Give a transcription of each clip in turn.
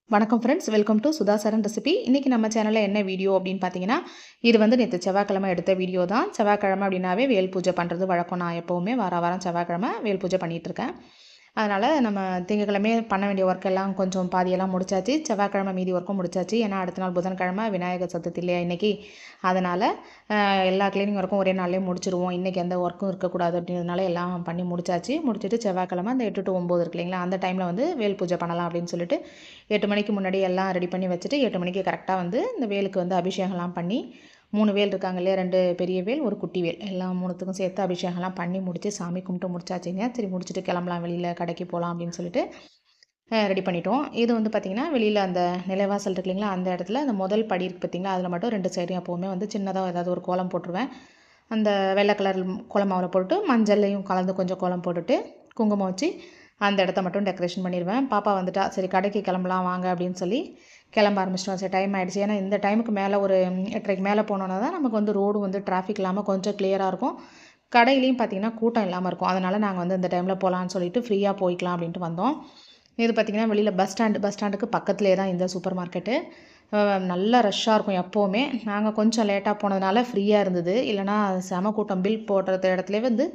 வணக்கம் friends, welcome to Sudha Charan recipe. இன்றைக்கி நம்ம சேனலில் என்ன வீடியோ அப்படின்னு பார்த்தீங்கன்னா, இது வந்து நேற்று செவ்வாய்க்கிழமை எடுத்த வீடியோ தான். செவ்வாய்க்கிழமை அப்படின்னாவே வேல் பூஜை பண்ணுறது வழக்கம். நான் எப்போவுமே வாரம் செவ்வாய்க்கிழமை வேல் பூஜை பண்ணிகிட்ருக்கேன். அதனால் நம்ம திங்கக்கிழமையே பண்ண வேண்டிய ஒர்க் எல்லாம் கொஞ்சம் பாதியெல்லாம் முடிச்சாச்சு. செவ்வாய்க்கிழமை மீதி ஒர்க்கும் முடிச்சாச்சு. ஏன்னா அடுத்த நாள் புதன்கிழமை விநாயகர் சதுர்த்தி இல்லையா இன்றைக்கி. அதனால் எல்லா கிளீனிங் ஒர்க்கும் ஒரே நாள்லேயே முடிச்சிருவோம். இன்றைக்கி எந்த ஒர்க்கும் இருக்கக்கூடாது அப்படின்றதுனால எல்லாம் பண்ணி முடிச்சாச்சு. முடிச்சுட்டு செவ்வாய்க்கிழமை அந்த 8 to 9 இருக்கு இல்லைங்களா, அந்த டைமில் வந்து வேல் பூஜை பண்ணலாம் அப்படின்னு சொல்லிட்டு 8 மணிக்கு முன்னாடி எல்லாம் ரெடி பண்ணி வச்சுட்டு 8 மணிக்கு கரெக்டாக வந்து இந்த வேலுக்கு வந்து அபிஷேகம்லாம் பண்ணி 3 வேல் இருக்காங்க இல்லையா, 2 பெரிய வேல், ஒரு குட்டி வேல், எல்லாம் 3த்துக்கும் சேர்த்து அபிஷேகம்லாம் பண்ணி முடித்து சாமி கும்பிட்டு முடிச்சாச்சுங்க. சரி முடிச்சுட்டு கிளம்பலாம், வெளியில் கடைக்கு போகலாம் அப்படின்னு சொல்லிட்டு ரெடி பண்ணிட்டோம். இது வந்து பார்த்திங்கன்னா வெளியில் அந்த நிலைவாசல் இருக்கு இல்லைங்களா, அந்த இடத்துல அந்த முதல் படி இருக்குது பார்த்திங்களா, அதில் மட்டும் 2 சைடும் எப்போவுமே வந்து சின்னதாக ஏதாவது ஒரு கோலம் போட்டுருவேன். அந்த வெள்ளை கலர் கோலமாவில் போட்டு மஞ்சள்லையும் கலந்து கொஞ்சம் கோலம் போட்டுட்டு குங்குமம் வச்சு அந்த இடத்த மட்டும் டெக்கரேஷன் பண்ணிடுவேன். பாப்பா வந்துட்டா, சரி கடைக்கு கிளம்பலாம் வாங்க அப்படின்னு சொல்லி கிளம்ப ஆரம்பிச்சிட்டோம். சரி டைம் ஆகிடுச்சு. ஏன்னா இந்த டைமுக்கு மேலே ஒரு 8:30க்கு மேலே போனோன்னா தான் நமக்கு வந்து ரோடு வந்து டிராஃபிக் இல்லாமல் கொஞ்சம் கிளியராக இருக்கும். கடையிலையும் பார்த்திங்கன்னா கூட்டம் இல்லாமல் இருக்கும். அதனால் நாங்கள் வந்து இந்த டைமில் போகலான்னு சொல்லிட்டு ஃப்ரீயாக போய்க்கலாம் அப்படின்ட்டு வந்தோம். இது பார்த்திங்கன்னா வெளியில் பஸ் ஸ்டாண்டுக்கு பக்கத்துலேயே தான் இந்த சூப்பர் மார்க்கெட்டு. நல்லா ரஷ்ஷாக இருக்கும் எப்போவுமே. நாங்கள் கொஞ்சம் லேட்டாக போனதுனால ஃப்ரீயாக இருந்தது. இல்லைனா செம கூட்டம், பில் போடுற இடத்துலேயே வந்து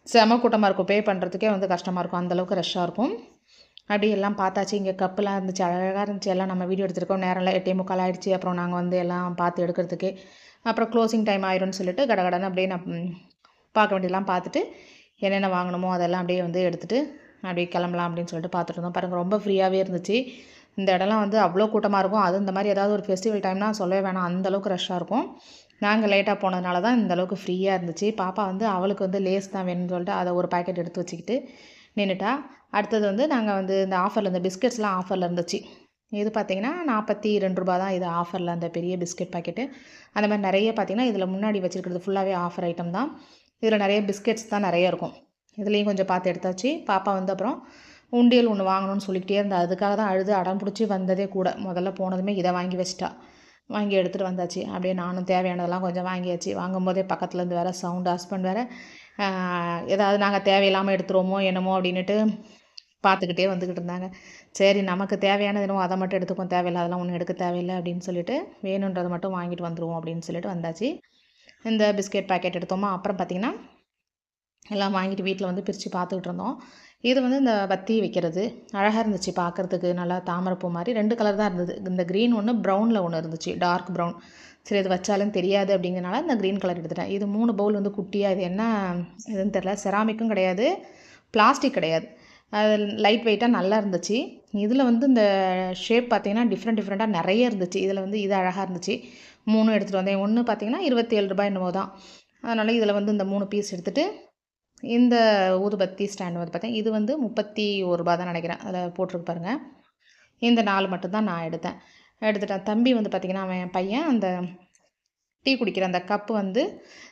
செம கூட்டமாக இருக்கும். பே பண்ணுறதுக்கே வந்து கஷ்டமாக இருக்கும், அந்தளவுக்கு ரஷ்ஷாக இருக்கும். அப்படி எல்லாம் பார்த்தாச்சு. இங்கே கப்புலாம் இருந்துச்சு, அழகாக இருந்துச்சு. எல்லாம் நம்ம வீடியோ எடுத்துருக்கோம். நேரம்லாம் 8:45 ஆகிடுச்சு. அப்புறம் நாங்கள் வந்து எல்லாம் பார்த்து எடுக்கிறதுக்கு அப்புறம் க்ளோசிங் டைம் ஆயிரும்னு சொல்லிட்டு கடகடன்னு அப்படியே நான் பார்க்க வேண்டியதெல்லாம் பார்த்துட்டு என்னென்ன வாங்கணுமோ அதெல்லாம் அப்படியே வந்து எடுத்துகிட்டு அப்படியே கிளம்பலாம் அப்படின்னு சொல்லிட்டு பார்த்துட்டு இருந்தோம். பாருங்கள், ரொம்ப ஃப்ரீயாகவே இருந்துச்சு. இந்த இடம்லாம் வந்து அவ்வளோ கூட்டமாக இருக்கும். அதுவும் இந்த மாதிரி ஏதாவது ஒரு ஃபெஸ்டிவல் டைம்னா சொல்லவே வேணாம், அந்தளவுக்கு ரஷ்ஷாக இருக்கும். நாங்கள் லேட்டாக போனதுனால தான் இந்தளவுக்கு ஃப்ரீயாக இருந்துச்சு. பாப்பா வந்து அவளுக்கு வந்து லேஸ் தான் வேணும்னு சொல்லிட்டு அதை ஒரு பாக்கெட் எடுத்து வச்சுக்கிட்டு நின்றுட்டா. அடுத்தது வந்து நாங்கள் வந்து இந்த ஆஃபரில் இந்த பிஸ்கெட்ஸ்லாம் ஆஃபரில் இருந்துச்சு. இது பார்த்திங்கன்னா ₹42 தான் இது ஆஃபரில், அந்த பெரிய பிஸ்கெட் பாக்கெட்டு. அந்த மாதிரி நிறைய பார்த்திங்கன்னா இதில் முன்னாடி வச்சுருக்கிறது ஃபுல்லாகவே ஆஃபர் ஐட்டம் தான். இதில் நிறைய பிஸ்கெட்ஸ் தான் நிறைய இருக்கும். இதுலேயும் கொஞ்சம் பார்த்து எடுத்தாச்சு. பாப்பா வந்து அப்புறம் உண்டியல் ஒன்று வாங்கணும்னு சொல்லிக்கிட்டே இருந்தா. அதுக்காக தான் அழுது அடம் பிடிச்சி வந்ததே கூட. முதல்ல போனதுமே இதை வாங்கி வச்சிட்டா. வாங்கி எடுத்துகிட்டு வந்தாச்சு. அப்படியே நானும் தேவையானதெல்லாம் கொஞ்சம் வாங்கியாச்சு. வாங்கும்போதே பக்கத்துலேருந்து வேறு சவுண்டு, ஹஸ்பண்ட் வேறு ஏதாவது நாங்கள் தேவையில்லாமல் எடுத்துருவோமோ என்னமோ அப்படின்னுட்டு பார்த்துக்கிட்டே வந்துக்கிட்டு இருந்தாங்க. சரி நமக்கு தேவையானது என்னவோ அதை மட்டும் எடுத்துக்கோம், தேவையில்லாதெல்லாம் ஒன்றும் எடுக்க தேவையில்லை அப்படின்னு சொல்லிட்டு வேணுன்றதை மட்டும் வாங்கிட்டு வந்துடுவோம் அப்படின்னு சொல்லிட்டு வந்தாச்சு. இந்த பிஸ்கெட் பாக்கெட் எடுத்தோமா. அப்புறம் பார்த்திங்கன்னா எல்லாம் வாங்கிட்டு வீட்டில் வந்து பிரித்து பார்த்துக்கிட்டு இருந்தோம். இது வந்து இந்த வத்தி வைக்கிறது அழகாக இருந்துச்சு பார்க்குறதுக்கு. நல்லா தாமரைப்பூ மாதிரி 2 கலர் தான் இருந்தது. இந்த க்ரீன் ஒன்று, ப்ரௌனில் ஒன்று இருந்துச்சு, டார்க் ப்ரௌன். சரி இது வச்சாலும் தெரியாது அப்படிங்கிறனால இந்த க்ரீன் கலர் எடுத்துட்டேன். இது 3 பவுல் வந்து குட்டியாக. இது என்ன இதுன்னு தெரில, செராமிக்கும் கிடையாது, பிளாஸ்டிக் கிடையாது. அது லைட் வெயிட்டாக நல்லா இருந்துச்சு. இதில் வந்து இந்த ஷேப் பார்த்திங்கன்னா டிஃப்ரெண்ட்டாக நிறைய இருந்துச்சு. இதில் வந்து இது அழகாக இருந்துச்சு. 3 எடுத்துகிட்டு வந்தேன். ஒன்று பார்த்திங்கன்னா ₹27 என்னமோ தான். அதனால் இதில் வந்து இந்த 3 பீஸ் எடுத்துகிட்டு இந்த ஊதுபத்தி ஸ்டாண்டு வந்து பார்த்தேன். இது வந்து ₹31 தான் நினைக்கிறேன். அதில் போட்டிருக்கு பாருங்கள். இந்த 4 மட்டும்தான் நான் எடுத்துட்டேன். தம்பி வந்து பார்த்திங்கன்னா அவன் பையன் அந்த டீ குடிக்கிற அந்த கப்பு வந்து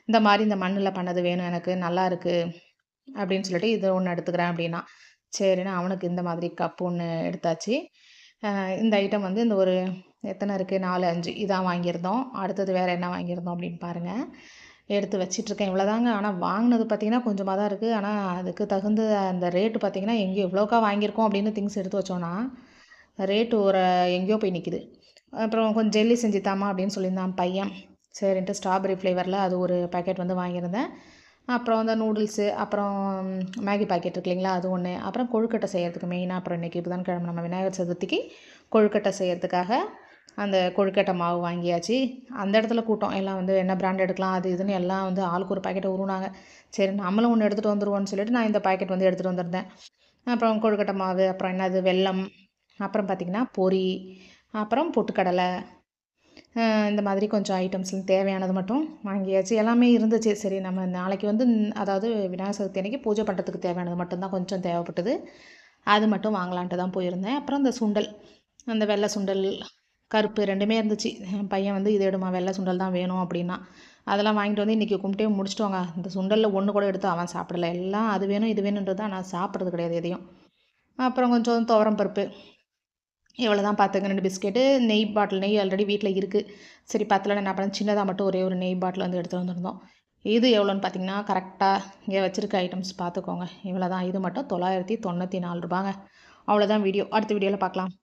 இந்த மாதிரி இந்த மண்ணில் பண்ணது வேணும் எனக்கு, நல்லா இருக்குது அப்படின்னு சொல்லிட்டு இது ஒன்று எடுத்துக்கிறேன் அப்படின்னா. சரின்னு அவனுக்கு இந்த மாதிரி கப்பு ஒன்று எடுத்தாச்சு. இந்த ஐட்டம் வந்து இந்த ஒரு எத்தனை இருக்குது, 4, 5 இதான் வாங்கியிருந்தோம். அடுத்தது வேறு என்ன வாங்கியிருந்தோம் அப்படின்னு பாருங்கள். எடுத்து வச்சிட்ருக்கேன். இவ்வளோதாங்க. ஆனால் வாங்கினது பார்த்திங்கன்னா கொஞ்சமாக தான் இருக்குது. ஆனால் அதுக்கு தகுந்த அந்த ரேட்டு பார்த்திங்கன்னா எங்கேயோ எவ்வளோக்கா வாங்கியிருக்கோம் அப்படின்னு திங்ஸ் எடுத்து வச்சோன்னா ரேட்டு ஒரு எங்கேயோ போய் நிற்கிது. அப்புறம் கொஞ்சம் ஜெல்லி செஞ்சு தாம்மா அப்படின்னு சொல்லியிருந்தான் பையன். சரின்ட்டு ஸ்ட்ராபெரி ஃப்ளேவரில் அது ஒரு பேக்கெட் வந்து வாங்கியிருந்தேன். அப்புறம் அந்த நூடுல்ஸு, அப்புறம் மேகி பாக்கெட் இருக்கு இல்லைங்களா, அது ஒன்று. அப்புறம் கொழுக்கட்டை செய்கிறதுக்கு மெயினாக அப்புறம் இன்றைக்கி புதன்கிழமை நம்ம விநாயகர் சதுர்த்திக்கு கொழுக்கட்டை செய்கிறதுக்காக அந்த கொழுக்கட்டை மாவு வாங்கியாச்சு. அந்த இடத்துல கூட்டம் எல்லாம் வந்து என்ன பிராண்ட் எடுக்கலாம் அது இதுன்னு எல்லாம் வந்து ஆளுக்கு ஒரு பாக்கெட்டை உருவினாங்க. சரி நம்மளும் ஒன்று எடுத்துகிட்டு வந்துடுவோன்னு சொல்லிட்டு நான் இந்த பாக்கெட் வந்து எடுத்துகிட்டு வந்திருந்தேன். அப்புறம் கொழுக்கட்டை மாவு, அப்புறம் என்னது வெல்லம், அப்புறம் பார்த்திங்கன்னா பொரி, அப்புறம் பொட்டுக்கடலை, இந்த மாதிரி கொஞ்சம் ஐட்டம்ஸ்லாம் தேவையானது மட்டும் வாங்கியாச்சு. எல்லாமே இருந்துச்சு. சரி நம்ம நாளைக்கு வந்து அதாவது விநாயகர் சதுர்த்தி அன்றைக்கி பூஜை பண்ணுறதுக்கு தேவையானது மட்டும்தான் கொஞ்சம் தேவைப்பட்டது. அது மட்டும் வாங்கலான்ட்டு தான் போயிருந்தேன். அப்புறம் இந்த சுண்டல், அந்த வெள்ளை சுண்டல், கருப்பு 2மே இருந்துச்சு. என் பையன் வந்து இது எடுமா, வெள்ளை சுண்டல் தான் வேணும் அப்படின்னா. அதெல்லாம் வாங்கிட்டு வந்து இன்றைக்கி கும்பிட்டே முடிச்சிட்டோங்க. இந்த சுண்டலில் ஒன்று கூட எடுத்து அவன் சாப்பிடல. எல்லாம் அது வேணும் இது வேணுன்றது தான், நான் சாப்பிட்றது கிடையாது எதையும். அப்புறம் கொஞ்சம் துவரம் பருப்பு, இவ்வளோ தான் பார்த்துங்க. 2 பிஸ்கெட்டு, நெய் ஆல்ரெடி வீட்டில் இருக்குது. சரி பத்தலன்னு என்ன பண்ணேன், சின்னதாக மட்டும் ஒரே ஒரு நெய் பாட்டில் வந்து எடுத்துகிட்டு வந்திருந்தோம். இது எவ்வளோன்னு பார்த்தீங்கன்னா கரெக்டாக இங்கே வச்சுருக்க ஐட்டம்ஸ் பார்த்துக்கோங்க. இவ்வளோ தான். இது மட்டும் ₹994. அவ்வளோதான் வீடியோ. அடுத்த வீடியோவில் பார்க்கலாம்.